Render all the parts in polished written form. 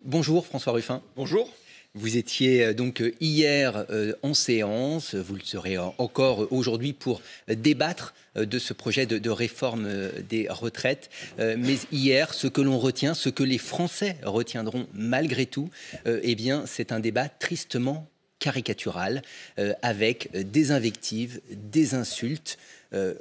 Bonjour François Ruffin. Bonjour. Vous étiez donc hier en séance, vous le serez encore aujourd'hui pour débattre de ce projet de réforme des retraites. Mais hier, ce que l'on retient, ce que les Français retiendront malgré tout, eh bien, c'est un débat tristement caricatural, avec des invectives, des insultes.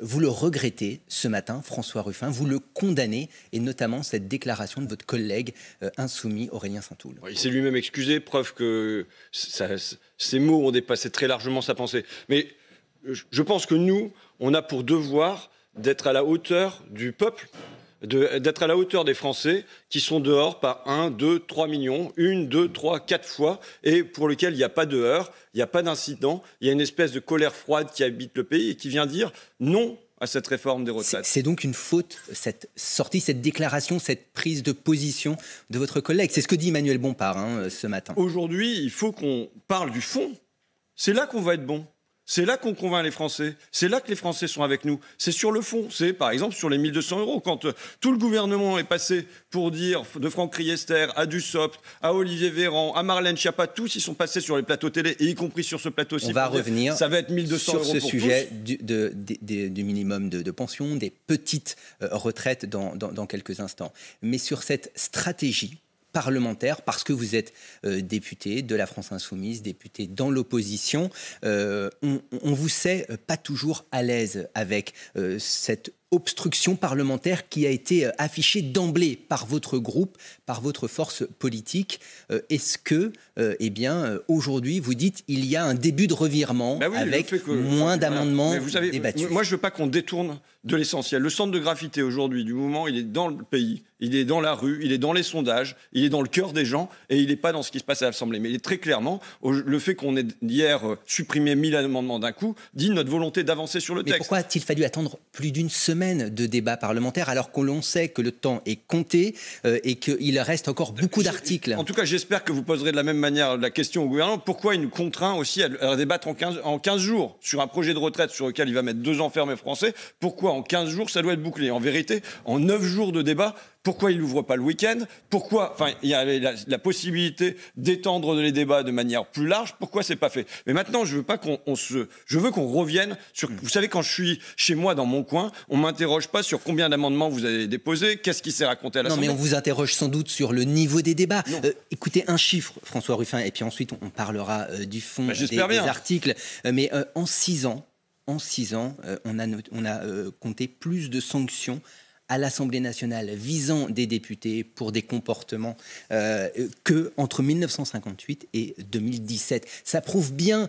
Vous le regrettez ce matin, François Ruffin, vous le condamnez, et notamment cette déclaration de votre collègue insoumis Aurélien Saint-Houl. Il s'est lui-même excusé, preuve que ces mots ont dépassé très largement sa pensée. Mais je pense que nous, on a pour devoir d'être à la hauteur du peuple, d'être à la hauteur des Français qui sont dehors par 1, 2, 3 millions, 1, 2, 3, 4 fois, et pour lesquels il n'y a pas de heurts, il n'y a pas d'incident, il y a une espèce de colère froide qui habite le pays et qui vient dire non à cette réforme des retraites. C'est donc une faute, cette sortie, cette déclaration, cette prise de position de votre collègue. C'est ce que dit Emmanuel Bompard ce matin. Aujourd'hui, il faut qu'on parle du fond. C'est là qu'on va être bon. C'est là qu'on convainc les Français. C'est là que les Français sont avec nous. C'est sur le fond. C'est par exemple sur les 1 200 €. Quand tout le gouvernement est passé pour dire de Franck Riester à Dussopt, à Olivier Véran, à Marlène Schiappa, tous ils sont passés sur les plateaux télé, et y compris sur ce plateau-ci. On va revenir ça va être 1 200 € sur ce pour sujet tous. du minimum de pension, des petites retraites dans quelques instants. Mais sur cette stratégie parlementaire, parce que vous êtes député de la France Insoumise, député dans l'opposition, on vous sait pas toujours à l'aise avec cette obstruction parlementaire qui a été affichée d'emblée par votre groupe, par votre force politique. Est-ce que, aujourd'hui, vous dites il y a un début de revirement avec moins d'amendements débattus? Moi, je ne veux pas qu'on détourne de l'essentiel. Le centre de gravité aujourd'hui du mouvement, il est dans le pays, il est dans la rue, il est dans les sondages, il est dans le cœur des gens, et il n'est pas dans ce qui se passe à l'Assemblée. Mais il est très clairement, le fait qu'on ait hier supprimé 1000 amendements d'un coup, dit notre volonté d'avancer sur le texte. Mais pourquoi a-t-il fallu attendre plus d'une semaine de débat parlementaire alors que l'on sait que le temps est compté et qu'il reste encore beaucoup d'articles? En tout cas, j'espère que vous poserez de la même manière la question au gouvernement. Pourquoi il nous contraint aussi à débattre en 15 jours sur un projet de retraite sur lequel il va mettre 2 ans ferme les Français? Pourquoi en 15 jours ça doit être bouclé? En vérité, en 9 jours de débat, pourquoi il n'ouvre pas le week-end? Pourquoi, il y a la possibilité d'étendre les débats de manière plus large. Pourquoi c'est pas fait? Mais maintenant, je veux qu'on revienne sur. Vous savez, quand je suis chez moi dans mon coin, on m'interroge pas sur combien d'amendements vous avez déposés, qu'est-ce qui s'est raconté à l'Assemblée. Non, mais on vous interroge sans doute sur le niveau des débats. Écoutez, un chiffre, François Ruffin, et puis ensuite on parlera du fond des articles. Mais en 6 ans, on a compté plus de sanctions à l'Assemblée nationale visant des députés pour des comportements que entre 1958 et 2017. Ça prouve bien,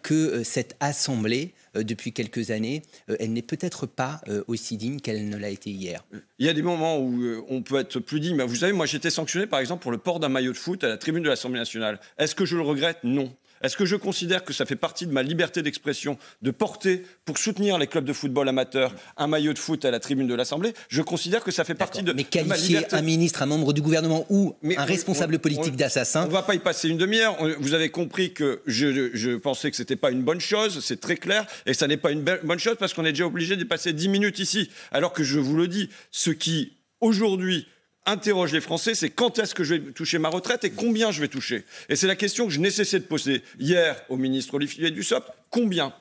que cette Assemblée, depuis quelques années, elle n'est peut-être pas aussi digne qu'elle ne l'a été hier. Il y a des moments où on peut être plus digne. Mais vous savez, moi j'étais sanctionné par exemple pour le port d'un maillot de foot à la tribune de l'Assemblée nationale. Est-ce que je le regrette? Non. Est-ce que je considère que ça fait partie de ma liberté d'expression de porter, pour soutenir les clubs de football amateurs, un maillot de foot à la tribune de l'Assemblée? Je considère que ça fait partie de ma liberté. Mais qualifier un ministre, un membre du gouvernement ou un responsable politique d'assassin... On ne va pas y passer une demi-heure. Vous avez compris que je pensais que ce n'était pas une bonne chose, c'est très clair, et ça n'est pas une bonne chose parce qu'on est déjà obligé d'y passer 10 minutes ici. Alors que je vous le dis, ce qui, aujourd'hui, interroge les Français, c'est quand est-ce que je vais toucher ma retraite et combien je vais toucher. Et c'est la question que je n'ai cessé de poser hier au ministre Olivier Dussopt. Combien?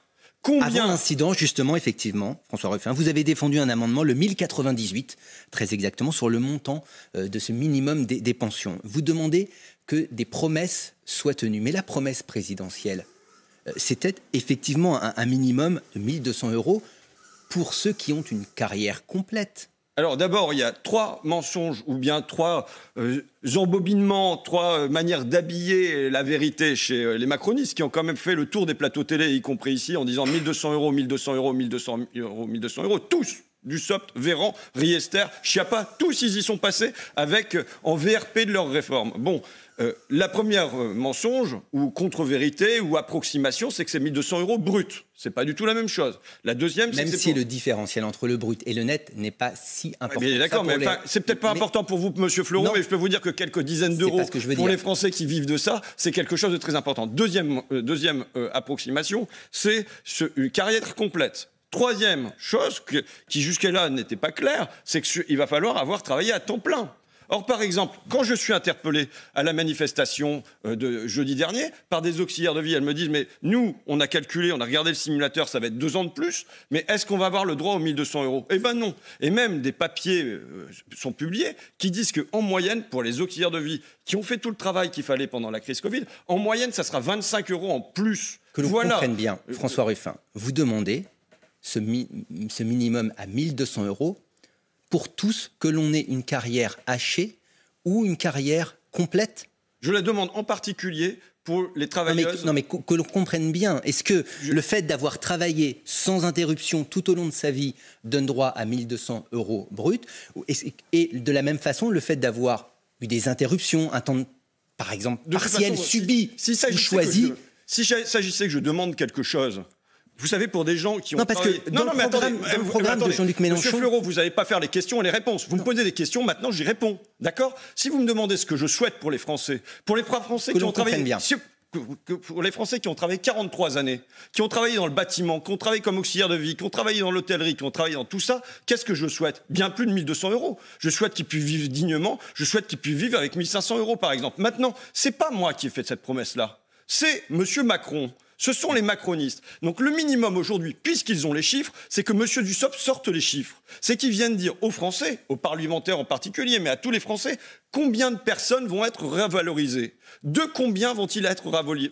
Avant l'incident, justement, effectivement, François Ruffin, vous avez défendu un amendement, le 1098, très exactement, sur le montant de ce minimum des pensions. Vous demandez que des promesses soient tenues. Mais la promesse présidentielle, c'était effectivement un minimum de 1 200 € pour ceux qui ont une carrière complète. Alors d'abord, il y a 3 mensonges ou bien 3 embobinements, 3 manières d'habiller la vérité chez les macronistes qui ont quand même fait le tour des plateaux télé, y compris ici, en disant 1 200 €, 1 200 €, 1 200 €, 1 200 €, tous. Dussopt, Véran, Riester, Schiappa, tous ils y sont passés avec en VRP de leur réforme. Bon, la première mensonge ou contre-vérité ou approximation, c'est que c'est 1 200 € brut. C'est pas du tout la même chose. La deuxième, c'est même si le différentiel entre le brut et le net n'est pas si important. Mais d'accord, mais c'est peut-être pas important pour vous, Monsieur Fleuron, mais je peux vous dire que quelques dizaines d'euros pour les Français qui vivent de ça, c'est quelque chose de très important. Deuxième approximation, c'est une carrière complète. Troisième chose qui jusque-là n'était pas claire, c'est qu'il va falloir avoir travaillé à temps plein. Or, par exemple, quand je suis interpellé à la manifestation de jeudi dernier par des auxiliaires de vie, elles me disent « Mais nous, on a calculé, on a regardé le simulateur, ça va être 2 ans de plus, mais est-ce qu'on va avoir le droit aux 1 200 €? » Eh ben non. Et même des papiers sont publiés qui disent qu'en moyenne, pour les auxiliaires de vie qui ont fait tout le travail qu'il fallait pendant la crise Covid, en moyenne, ça sera 25 € en plus. Que l'on comprenne bien, François Ruffin, vous demandez ce minimum à 1 200 € pour tous, que l'on ait une carrière hachée ou une carrière complète? Je la demande en particulier pour les travailleuses. Non mais que l'on comprenne bien, est-ce que le fait d'avoir travaillé sans interruption tout au long de sa vie donne droit à 1 200 € brut? Et de la même façon, le fait d'avoir eu des interruptions, un temps, par exemple, partiel, subi ou choisi... Si s'agissait que je demande quelque chose... Vous savez, pour des gens qui ont... Non, parce que dans le programme de Jean-Luc Mélenchon... Monsieur Fleureau, vous n'allez pas faire les questions et les réponses. Vous me posez des questions, maintenant j'y réponds. D'accord? Si vous me demandez ce que je souhaite pour les Français, pour les Français qui ont travaillé... Pour les Français qui ont travaillé 43 années, qui ont travaillé dans le bâtiment, qui ont travaillé comme auxiliaire de vie, qui ont travaillé dans l'hôtellerie, qui ont travaillé dans tout ça, qu'est-ce que je souhaite? Bien plus de 1 200 €. Je souhaite qu'ils puissent vivre dignement, je souhaite qu'ils puissent vivre avec 1 500 € par exemple. Maintenant, c'est pas moi qui ai fait cette promesse-là, c'est Monsieur Macron. Ce sont les macronistes. Donc le minimum aujourd'hui, puisqu'ils ont les chiffres, c'est que M. Dussopt sorte les chiffres. C'est qu'ils viennent dire aux Français, aux parlementaires en particulier, mais à tous les Français, combien de personnes vont être revalorisées? De combien vont-ils être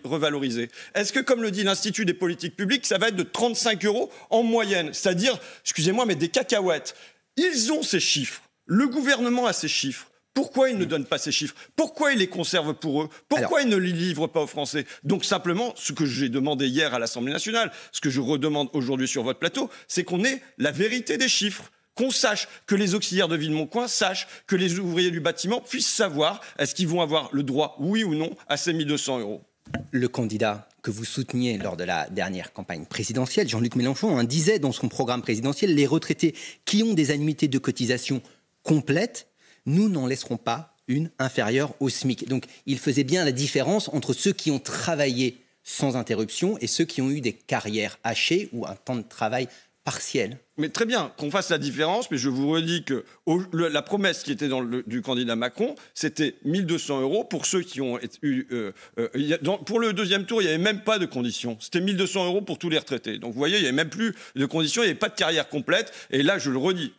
revalorisés? Est-ce que, comme le dit l'Institut des politiques publiques, ça va être de 35 € en moyenne? C'est-à-dire, excusez-moi, mais des cacahuètes. Ils ont ces chiffres. Le gouvernement a ces chiffres. Pourquoi ils ne donnent pas ces chiffres? Pourquoi ils les conservent pour eux? Pourquoi ils ne les livrent pas aux Français? Donc simplement, ce que j'ai demandé hier à l'Assemblée nationale, ce que je redemande aujourd'hui sur votre plateau, c'est qu'on ait la vérité des chiffres. Qu'on sache, que les auxiliaires de vie de Moncoing sachent, que les ouvriers du bâtiment puissent savoir est-ce qu'ils vont avoir le droit, oui ou non, à ces 1 200 €. Le candidat que vous souteniez lors de la dernière campagne présidentielle, Jean-Luc Mélenchon, disait dans son programme présidentiel « Les retraités qui ont des annuités de cotisation complètes, nous n'en laisserons pas une inférieure au SMIC ». Donc il faisait bien la différence entre ceux qui ont travaillé sans interruption et ceux qui ont eu des carrières hachées ou un temps de travail partiel. Mais très bien qu'on fasse la différence, mais je vous redis que la promesse qui était du candidat Macron, c'était 1 200 € pour ceux qui ont eu... pour le deuxième tour, il n'y avait même pas de conditions. C'était 1 200 € pour tous les retraités. Donc vous voyez, il n'y avait même plus de conditions, il n'y avait pas de carrière complète. Et là, je le redis,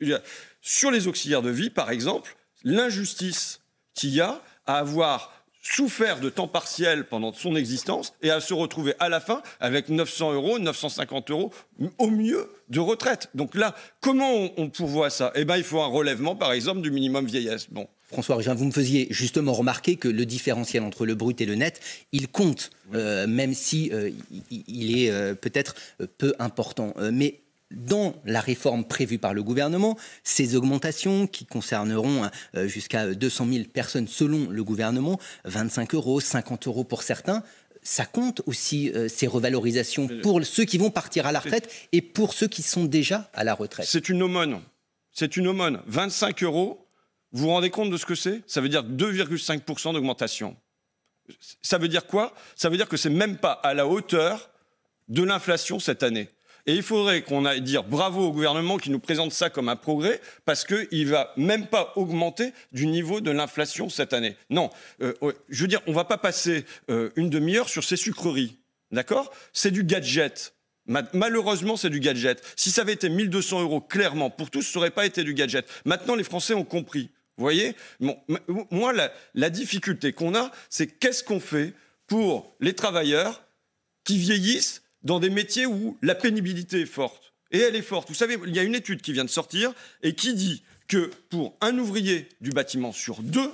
sur les auxiliaires de vie, par exemple, l'injustice qu'il y a à avoir souffert de temps partiel pendant son existence et à se retrouver à la fin avec 900 €, 950 € au mieux de retraite. Donc là, comment on pourvoit ça? Eh bien, il faut un relèvement, par exemple, du minimum vieillesse. Bon. François Ruffin, vous me faisiez justement remarquer que le différentiel entre le brut et le net, il compte, même si il est peut-être peu important. Mais dans la réforme prévue par le gouvernement, ces augmentations qui concerneront jusqu'à 200 000 personnes selon le gouvernement, 25 €, 50 € pour certains, ça compte aussi ces revalorisations pour ceux qui vont partir à la retraite et pour ceux qui sont déjà à la retraite. C'est une aumône. C'est une aumône. 25 €, vous vous rendez compte de ce que c'est? Ça veut dire 2,5% d'augmentation. Ça veut dire quoi? Ça veut dire que c'est même pas à la hauteur de l'inflation cette année. Et il faudrait qu'on aille dire bravo au gouvernement qui nous présente ça comme un progrès, parce qu'il ne va même pas augmenter du niveau de l'inflation cette année. Non, je veux dire, on ne va pas passer une demi-heure sur ces sucreries, d'accord? C'est du gadget. Malheureusement, c'est du gadget. Si ça avait été 1 200 € clairement pour tous, ça n'aurait pas été du gadget. Maintenant, les Français ont compris. Vous voyez? Bon, moi, la difficulté qu'on a, c'est qu'est-ce qu'on fait pour les travailleurs qui vieillissent dans des métiers où la pénibilité est forte. Et elle est forte. Vous savez, il y a une étude qui vient de sortir et qui dit que pour un ouvrier du bâtiment sur 2,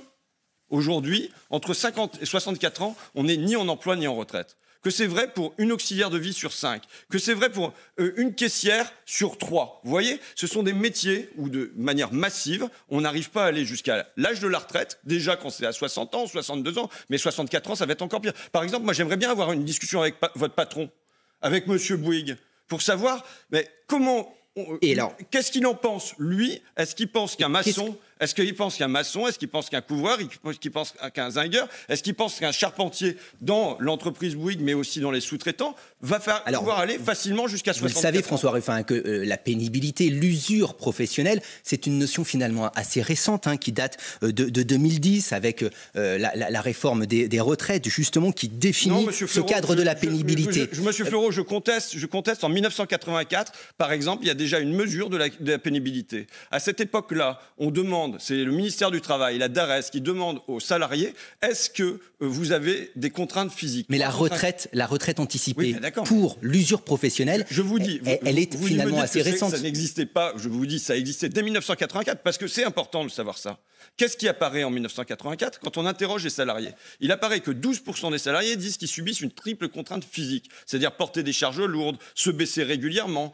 aujourd'hui, entre 50 et 64 ans, on n'est ni en emploi ni en retraite. Que c'est vrai pour une auxiliaire de vie sur 5, que c'est vrai pour une caissière sur 3. Vous voyez, ce sont des métiers où, de manière massive, on n'arrive pas à aller jusqu'à l'âge de la retraite, déjà quand c'est à 60 ans, 62 ans, mais 64 ans, ça va être encore pire. Par exemple, moi, j'aimerais bien avoir une discussion avec votre patron, avec M. Bouygues, pour savoir mais comment... Qu'est-ce qu'il en pense, lui? Est-ce qu'il pense qu'un maçon, Est-ce qu'il pense qu'un maçon, est-ce qu'il pense qu'un couvreur, est-ce qu'il pense qu'un zingueur, est-ce qu'il pense qu'un charpentier dans l'entreprise Bouygues, mais aussi dans les sous-traitants, va pouvoir aller facilement jusqu'à 64 ans? Vous le savez, François Ruffin, que la pénibilité, l'usure professionnelle, c'est une notion finalement assez récente, qui date de 2010, avec la réforme des retraites, justement, qui définit ce cadre de la pénibilité. Monsieur Fleureau, je conteste. En 1984, par exemple, il y a déjà une mesure de la pénibilité. À cette époque-là, on demande, c'est le ministère du Travail, la DARES, qui demande aux salariés, est-ce que vous avez des contraintes physiques? Mais la retraite anticipée, oui, pour l'usure professionnelle, je vous dis, elle est finalement assez récente. Ça n'existait pas, je vous dis, ça existait dès 1984, parce que c'est important de savoir ça. Qu'est-ce qui apparaît en 1984 quand on interroge les salariés? Il apparaît que 12% des salariés disent qu'ils subissent une triple contrainte physique, c'est-à-dire porter des charges lourdes, se baisser régulièrement,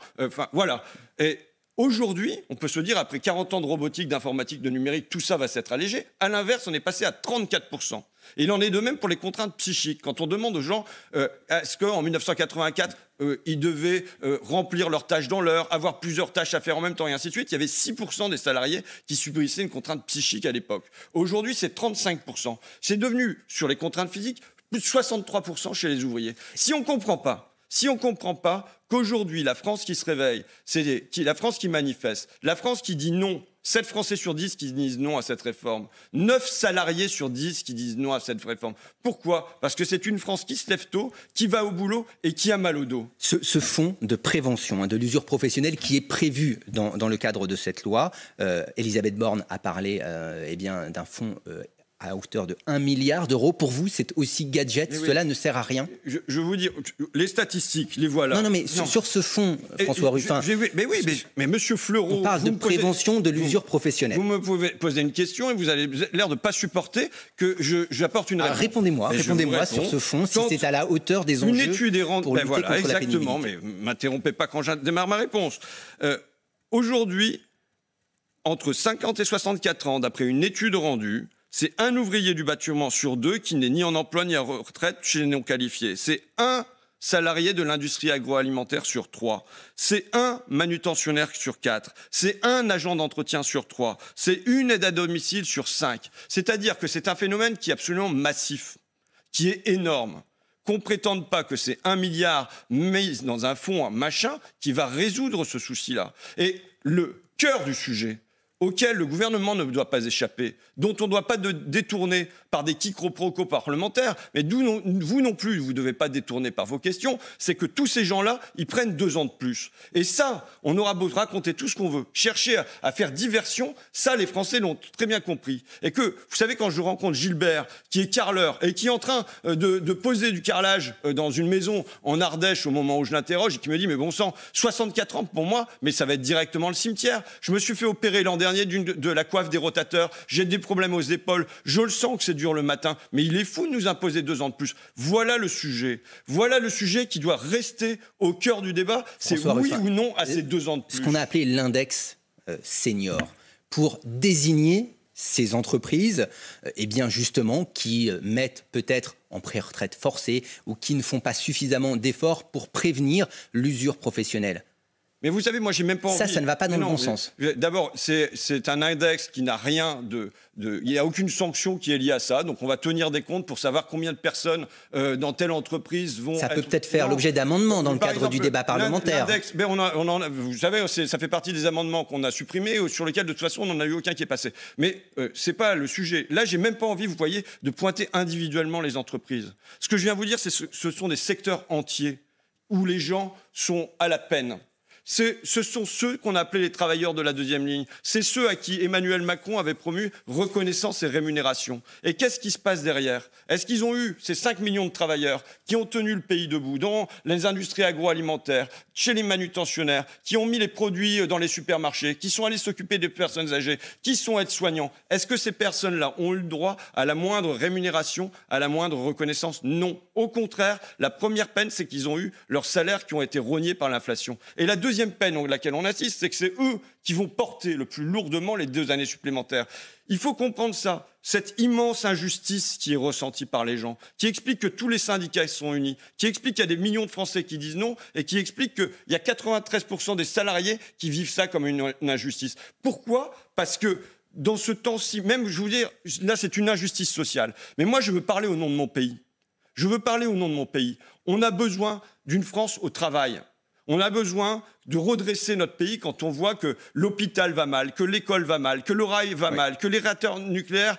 voilà. Et aujourd'hui, on peut se dire, après 40 ans de robotique, d'informatique, de numérique, tout ça va s'être allégé. À l'inverse, on est passé à 34%. Et il en est de même pour les contraintes psychiques. Quand on demande aux gens, est-ce qu'en 1984, ils devaient remplir leurs tâches dans l'heure, avoir plusieurs tâches à faire en même temps, et ainsi de suite, il y avait 6% des salariés qui subissaient une contrainte psychique à l'époque. Aujourd'hui, c'est 35%. C'est devenu, sur les contraintes physiques, plus de 63% chez les ouvriers. Si on ne comprend pas qu'aujourd'hui, la France qui se réveille, c'est la France qui manifeste, la France qui dit non, 7 Français sur 10 qui disent non à cette réforme, 9 salariés sur 10 qui disent non à cette réforme. Pourquoi? Parce que c'est une France qui se lève tôt, qui va au boulot et qui a mal au dos. Ce fonds de prévention de l'usure professionnelle qui est prévu dans le cadre de cette loi, Elisabeth Borne a parlé d'un fonds à hauteur de 1 milliard d'euros. Pour vous, c'est aussi gadget, cela ne sert à rien? Je vous dis, les statistiques, les voilà. Non, mais sur ce fonds, François Ruffin... Mais monsieur Fleureau... On parle de prévention de l'usure professionnelle. Vous me pouvez poser une question et vous avez l'air de ne pas supporter que j'apporte une réponse. Répondez-moi sur ce fonds, si c'est à la hauteur des enjeux. Une étude est rendue... pour lutter contre la pénibilité. Exactement, mais ne m'interrompez pas quand je démarre ma réponse. Aujourd'hui, entre 50 et 64 ans, d'après une étude rendue, c'est un ouvrier du bâtiment sur 2 qui n'est ni en emploi ni en retraite chez les non qualifiés. C'est un salarié de l'industrie agroalimentaire sur 3. C'est un manutentionnaire sur 4. C'est un agent d'entretien sur 3. C'est une aide à domicile sur 5. C'est-à-dire que c'est un phénomène qui est absolument massif, qui est énorme. Qu'on ne prétende pas que c'est 1 milliard mis dans un fonds, un machin, qui va résoudre ce souci-là. Et le cœur du sujet, auquel le gouvernement ne doit pas échapper, dont on ne doit pas détourner par des quiproquos parlementaires, mais vous non plus, vous ne devez pas détourner par vos questions, c'est que tous ces gens-là, ils prennent 2 ans de plus. Et ça, on aura beau raconter tout ce qu'on veut, chercher à faire diversion, ça, les Français l'ont très bien compris. Et que, vous savez, quand je rencontre Gilbert, qui est carreleur, et qui est en train de poser du carrelage dans une maison en Ardèche au moment où je l'interroge, et qui me dit, mais bon sang, 64 ans pour moi, mais ça va être directement le cimetière. Je me suis fait opérer l'an dernier de la coiffe des rotateurs, j'ai des problèmes aux épaules, je le sens que c'est dur le matin, mais il est fou de nous imposer 2 ans de plus. Voilà le sujet qui doit rester au cœur du débat, c'est oui ou non à ces 2 ans de plus. Ce qu'on a appelé l'index senior, pour désigner ces entreprises, justement, qui mettent peut-être en pré-retraite forcée ou qui ne font pas suffisamment d'efforts pour prévenir l'usure professionnelle. Mais vous savez, moi, j'ai même pas envie... Ça ne va pas dans le bon sens. D'abord, c'est un index qui n'a rien il n'y a aucune sanction qui est liée à ça. Donc, on va tenir des comptes pour savoir combien de personnes dans telle entreprise vont... Ça peut peut-être faire l'objet d'amendements dans le cadre du débat parlementaire. L'index, vous savez, ça fait partie des amendements qu'on a supprimés, sur lesquels, de toute façon, on n'en a eu aucun qui est passé. Mais c'est pas le sujet. Là, j'ai même pas envie, vous voyez, de pointer individuellement les entreprises. Ce que je viens vous dire, ce sont des secteurs entiers où les gens sont à la peine. Ce sont ceux qu'on appelait les travailleurs de la deuxième ligne. C'est ceux à qui Emmanuel Macron avait promu reconnaissance et rémunération. Et qu'est-ce qui se passe derrière? Est-ce qu'ils ont eu ces 5 millions de travailleurs qui ont tenu le pays debout, dans les industries agroalimentaires, chez les manutentionnaires, qui ont mis les produits dans les supermarchés, qui sont allés s'occuper des personnes âgées, qui sont aides-soignants? Est-ce que ces personnes-là ont eu le droit à la moindre rémunération, à la moindre reconnaissance? Non. Au contraire, la première peine, c'est qu'ils ont eu leurs salaires qui ont été rognés par l'inflation. Et la deuxième peine à laquelle on assiste, c'est que c'est eux qui vont porter le plus lourdement les 2 années supplémentaires. Il faut comprendre ça, cette immense injustice qui est ressentie par les gens, qui explique que tous les syndicats sont unis, qui explique qu'il y a des millions de Français qui disent non, et qui explique qu'il y a 93% des salariés qui vivent ça comme une injustice. Pourquoi? Parce que dans ce temps-ci, même, je vous dire, là, c'est une injustice sociale. Mais moi, je veux parler au nom de mon pays. Je veux parler au nom de mon pays. On a besoin d'une France au travail. On a besoin de redresser notre pays quand on voit que l'hôpital va mal, que l'école va mal, que le rail va mal, que les réacteurs nucléaires,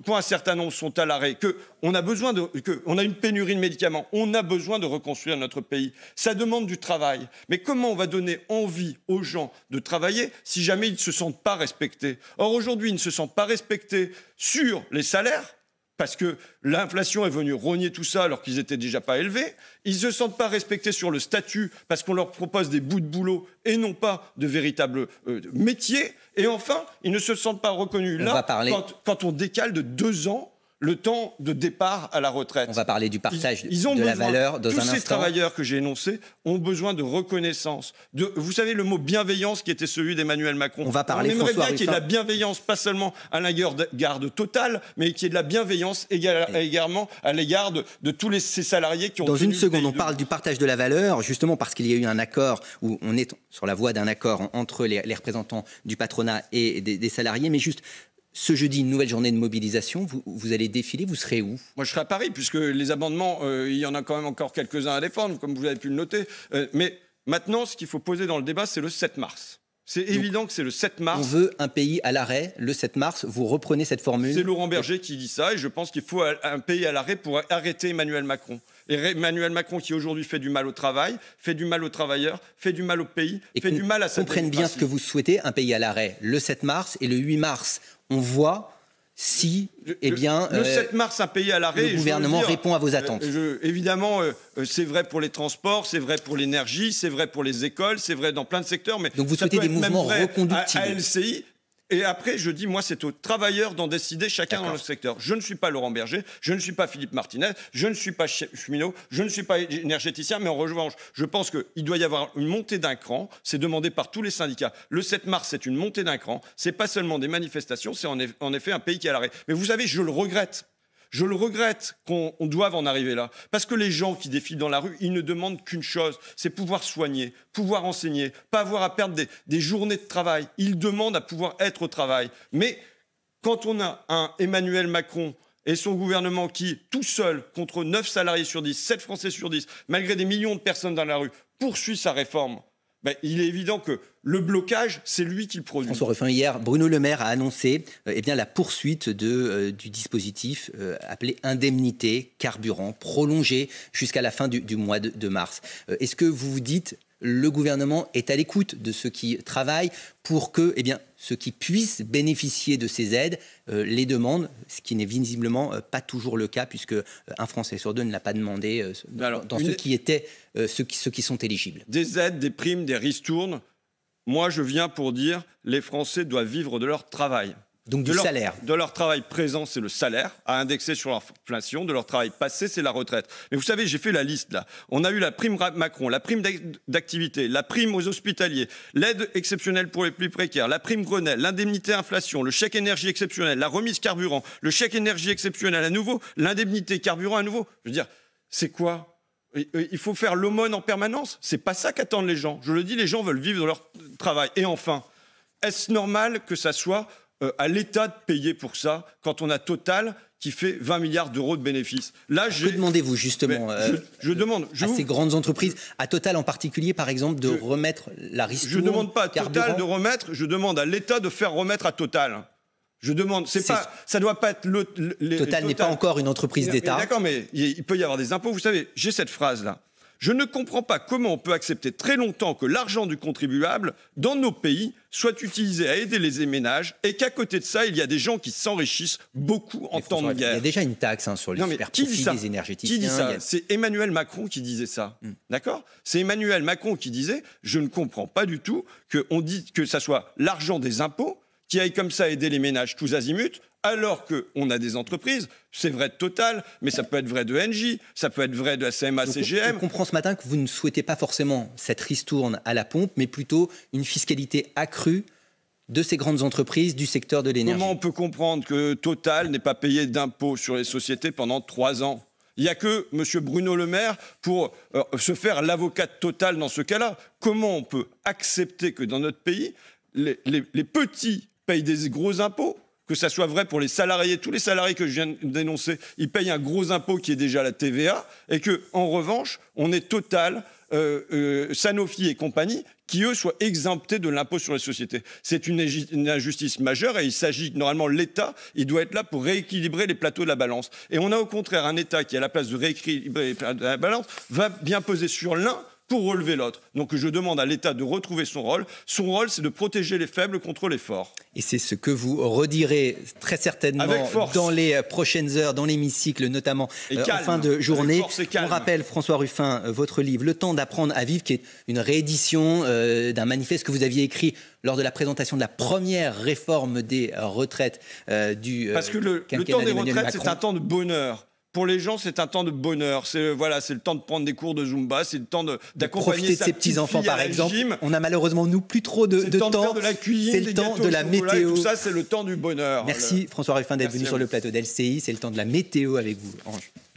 pour un certain nombre, sont à l'arrêt, qu'on a besoin qu'on a une pénurie de médicaments. On a besoin de reconstruire notre pays. Ça demande du travail. Mais comment on va donner envie aux gens de travailler si jamais ils ne se sentent pas respectés? Or, aujourd'hui, ils ne se sentent pas respectés sur les salaires, parce que l'inflation est venue rogner tout ça alors qu'ils n'étaient déjà pas élevés. Ils ne se sentent pas respectés sur le statut parce qu'on leur propose des bouts de boulot et non pas de véritables métiers. Et enfin, ils ne se sentent pas reconnus quand on décale de 2 ans le temps de départ à la retraite. On va parler du partage ils ont de la valeur dans un instant. Tous ces travailleurs que j'ai énoncés ont besoin de reconnaissance. Vous savez, le mot bienveillance qui était celui d'Emmanuel Macron. On va parler, on aimerait François bien qu'il y ait de la bienveillance, pas seulement à l'égard de Total, mais qu'il y ait de la bienveillance également à l'égard de tous ces salariés qui ont... Dans une seconde, on parle du partage de la valeur, justement parce qu'il y a eu un accord, où on est sur la voie d'un accord entre les représentants du patronat et des salariés, mais juste... Ce jeudi, une nouvelle journée de mobilisation. Vous allez défiler, vous serez où? Moi, je serai à Paris, puisque les amendements, il y en a quand même encore quelques-uns à défendre, comme vous avez pu le noter. Mais maintenant, ce qu'il faut poser dans le débat, c'est le 7 mars. C'est évident que c'est le 7 mars. On veut un pays à l'arrêt le 7 mars. Vous reprenez cette formule? C'est Laurent Berger qui dit ça, et je pense qu'il faut un pays à l'arrêt pour arrêter Emmanuel Macron. Et Emmanuel Macron qui aujourd'hui fait du mal au travail, fait du mal aux travailleurs, fait du mal au pays, fait du mal à sa démocratie. Comprenne bien ce que vous souhaitez, un pays à l'arrêt le 7 mars et le 8 mars. On voit si, le 7 mars, un pays à l'arrêt. Le gouvernement répond à vos attentes. Évidemment, c'est vrai pour les transports, c'est vrai pour l'énergie, c'est vrai pour les écoles, c'est vrai dans plein de secteurs. Mais donc vous souhaitez des mouvements reconductibles. À LCI. Et après, je dis, moi, c'est aux travailleurs d'en décider, chacun dans le secteur. Je ne suis pas Laurent Berger, je ne suis pas Philippe Martinez, je ne suis pas cheminot, je ne suis pas énergéticien, mais en revanche, je pense qu'il doit y avoir une montée d'un cran. C'est demandé par tous les syndicats. Le 7 mars, c'est une montée d'un cran. C'est pas seulement des manifestations, c'est en effet un pays qui est à l'arrêt. Mais vous savez, je le regrette. Je le regrette qu'on doive en arriver là. Parce que les gens qui défilent dans la rue, ils ne demandent qu'une chose, c'est pouvoir soigner, pouvoir enseigner, pas avoir à perdre des journées de travail. Ils demandent à pouvoir être au travail. Mais quand on a un Emmanuel Macron et son gouvernement qui, tout seul, contre 9 salariés sur 10, 7 Français sur 10, malgré des millions de personnes dans la rue, poursuit sa réforme, il est évident que le blocage, c'est lui qui le produit. François Ruffin, hier, Bruno Le Maire a annoncé la poursuite du dispositif appelé indemnité carburant, prolongé jusqu'à la fin du mois de mars. Est-ce que vous vous dites, le gouvernement est à l'écoute de ceux qui travaillent pour que ceux qui puissent bénéficier de ces aides les demandent, ce qui n'est visiblement pas toujours le cas, puisque un Français sur 2 ne l'a pas demandé ceux qui sont éligibles. Des aides, des primes, des ristournes. Moi, je viens pour dire les Français doivent vivre de leur travail. Donc du salaire. De leur travail présent, c'est le salaire, à indexer sur l'inflation. De leur travail passé, c'est la retraite. Mais vous savez, j'ai fait la liste là. On a eu la prime Macron, la prime d'activité, la prime aux hospitaliers, l'aide exceptionnelle pour les plus précaires, la prime Grenelle, l'indemnité inflation, le chèque énergie exceptionnel, la remise carburant, le chèque énergie exceptionnel à nouveau, l'indemnité carburant à nouveau. Je veux dire, c'est quoi ? Il faut faire l'aumône en permanence. C'est pas ça qu'attendent les gens. Je le dis, les gens veulent vivre de leur travail. Et enfin, est-ce normal que ça soit à l'État de payer pour ça quand on a Total qui fait 20 milliards d'euros de bénéfices? Là, que demandez-vous justement je demande à ces grandes entreprises, à Total en particulier, par exemple, de remettre la ristourne? Je ne demande pas à Total de remettre, je demande à l'État de faire remettre à Total. Je demande, ça doit pas être Total n'est pas encore une entreprise d'État. D'accord, mais il peut y avoir des impôts. Vous savez, j'ai cette phrase-là. Je ne comprends pas comment on peut accepter très longtemps que l'argent du contribuable, dans nos pays, soit utilisé à aider les ménages et qu'à côté de ça, il y a des gens qui s'enrichissent beaucoup en temps de guerre. Il y a déjà une taxe sur les super-profits des énergéticiens. Qui dit ça? C'est Emmanuel Macron qui disait ça. D'accord? C'est Emmanuel Macron qui disait « Je ne comprends pas du tout qu'on dit que ça soit l'argent des impôts qui aille comme ça aider les ménages tous azimuts, alors qu'on a des entreprises, c'est vrai de Total, mais ça peut être vrai de Engie, ça peut être vrai de la CMA-CGM. On comprend ce matin que vous ne souhaitez pas forcément cette ristourne à la pompe, mais plutôt une fiscalité accrue de ces grandes entreprises du secteur de l'énergie. Comment on peut comprendre que Total n'ait pas payé d'impôts sur les sociétés pendant 3 ans ? Il n'y a que M. Bruno Le Maire pour se faire l'avocat de Total dans ce cas-là. Comment on peut accepter que dans notre pays, les petits payent des gros impôts. Que ça soit vrai pour les salariés, tous les salariés que je viens de dénoncer, ils payent un gros impôt qui est déjà la TVA, et que en revanche, on est Total, Sanofi et compagnie, qui eux soient exemptés de l'impôt sur les sociétés. C'est une injustice majeure, et il s'agit normalement l'État, il doit être là pour rééquilibrer les plateaux de la balance. Et on a au contraire un État qui, à la place de rééquilibrer les plateaux de la balance, va bien peser sur l'un pour relever l'autre. Donc je demande à l'État de retrouver son rôle. Son rôle, c'est de protéger les faibles contre les forts. Et c'est ce que vous redirez très certainement dans les prochaines heures, dans l'hémicycle, notamment en fin de journée. On rappelle, François Ruffin, votre livre « Le temps d'apprendre à vivre », qui est une réédition d'un manifeste que vous aviez écrit lors de la présentation de la première réforme des retraites du Parce que le temps des retraites, c'est un temps de bonheur. Pour les gens, c'est un temps de bonheur. C'est le temps de prendre des cours de Zumba, c'est le temps d'accompagner sa ses petits-enfants, par exemple. Gym. On a malheureusement, nous, plus trop de temps. C'est le temps de faire de la cuisine, c'est le temps de la météo. Tout ça, c'est le temps du bonheur. Merci François Ruffin d'être venu sur le plateau d'LCI. C'est le temps de la météo avec vous, Ange.